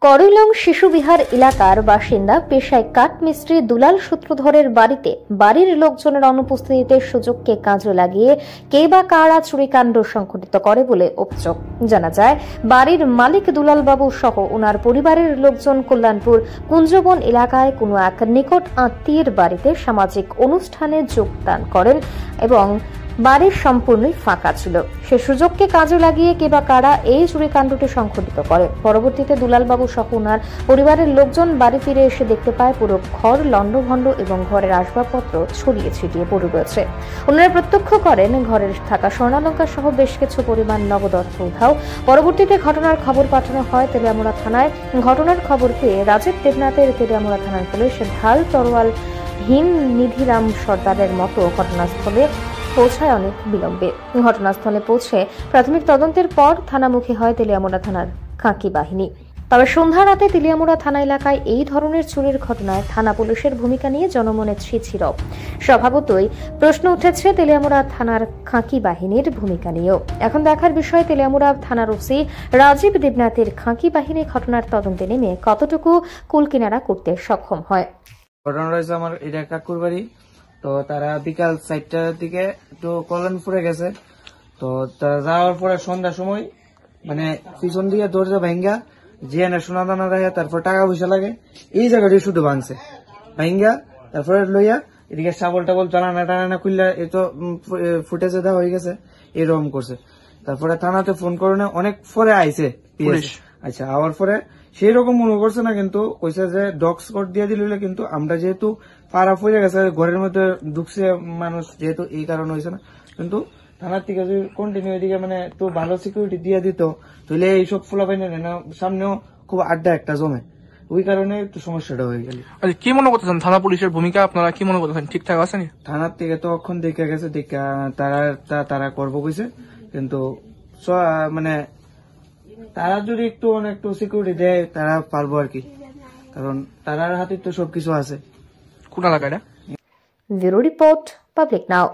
করইলং শিশুবিহার এলাকার বাসিন্দা পেশায় কাঠমিস্ত্রি দুলাল সূত্রধরের বাড়িতে বাড়ির লোকজনের অনুপস্থিতিতে সুযোগকে কাজে লাগিয়ে কে বা কারা চুরিকাণ্ড সংঘটিত করে বলে অভিযোগ। জানা যায়, বাড়ির মালিক দুলাল বাবু সহ ওনার পরিবারের লোকজন কল্যাণপুর কুঞ্জবন এলাকায় কোনো এক নিকট আত্মীয়ের বাড়িতে সামাজিক অনুষ্ঠানে যোগদান করেন এবং বাড়ি সম্পূর্ণই ফাঁকা ছিল। সে সুযোগকে কাজে লাগিয়ে কে বা কারা এই চুরিকাণ্ডটি সংঘটিত করে। পরবর্তীতে দুলালবাবু সহ ওনার পরিবারের লোকজন বাড়ি ফিরে এসে দেখতে পায় পুরো ঘর লণ্ডভণ্ড এবং ঘরের আসবাবপত্র ছড়িয়ে ছিটিয়ে পড়ে রয়েছে। ওনারা প্রত্যক্ষ করেন ঘরের থাকা স্বর্ণালঙ্কার সহ বেশ কিছু পরিমাণ নগদ অর্থ উধাও। পরবর্তীতে ঘটনার খবর পাঠানো হয় তেলিয়ামুড়া থানায়। ঘটনার খবর পেয়ে রাজীব দেবনাথের তেলিয়ামুড়া থানার পুলিশ ঢাল তরোয়াল হীন নিধিরাম সর্দারের মতো ঘটনাস্থলে পৌঁছায় অনেক বিলম্বে। ঘটনাস্থলে পৌঁছে প্রাথমিক তদন্তের পর থানামুখী হয় তেলিয়ামুড়া থানার খাঁকি বাহিনী। তবে সন্ধ্যা রাতে তেলিয়ামুড়া থানা এলাকায় এই ধরনের চুরির ঘটনায় থানা পুলিশের ভূমিকা নিয়ে জনমনে ছিছিরব। স্বভাবতই প্রশ্ন উঠেছে তেলিয়ামুড়া থানার খাঁকি বাহিনীর ভূমিকা নিয়েও। এখন দেখার বিষয় তেলিয়ামুড়া থানার ওসি রাজীব দেবনাথের খাঁকি বাহিনী ঘটনার তদন্তে নেমে কতটুকু কুলকিনারা করতে সক্ষম হয়। ঘটনা রয়েছে আমার এটা কাকুর বাড়ি। তো তারা বিকাল 4টার দিকে একটু কল্যাণপুরে গেছে। তো তারা যাওয়ার পরে সন্ধ্যার সময় মানে পিছন দিকে দরজা ভাঙ্গা জিয়ানে সোনা দানা রাখে, তারপর টাকা পয়সা লাগে এই জায়গাটি শুধু ভাঙছে ভাঙ্গা, তারপরে লইয়া এদিকে শাবল টাবল টানা টানা খুললা এ তো ফুটেজে দেওয়া হয়ে গেছে, এরকম করছে। তারপরে থানাতে ফোন করে অনেক পরে আইছে পুলিশ। আচ্ছা, আওয়ার পরে সেই রকম মনে করছে না, কিন্তু কইছে যে ডগ স্কট দিয়ে দিল, কিন্তু আমরা যেহেতু পাড়া ফুলে গেছে ঘরের মধ্যে ঢুকছে মানুষ, যেহেতু এই কারণে হয়েছে না। কিন্তু থানার থেকে যদি কন্টিনিউ এদিকে মানে একটু ভালো সিকিউরিটি দিয়ে দিত, তাহলে এইসব ফুলা পাইনি না, সামনেও খুব আড্ডা একটা জমে, ওই কারণে একটু সমস্যাটা হয়ে গেল। আচ্ছা, কি মনে করতেছেন থানা পুলিশের ভূমিকা আপনারা কি মনে করতেছেন ঠিকঠাক আছে? থানার থেকে তো অক্ষণ দেখে গেছে, তারা করবো কইছে, কিন্তু মানে তারা যদি একটু সিকিউরিটি দেয় তারা পারবো আর কি, কারণ তারার হাতে তো সবকিছু আছে। কোন এলাকায়? ব্যুরো রিপোর্ট, পাবলিক নাও।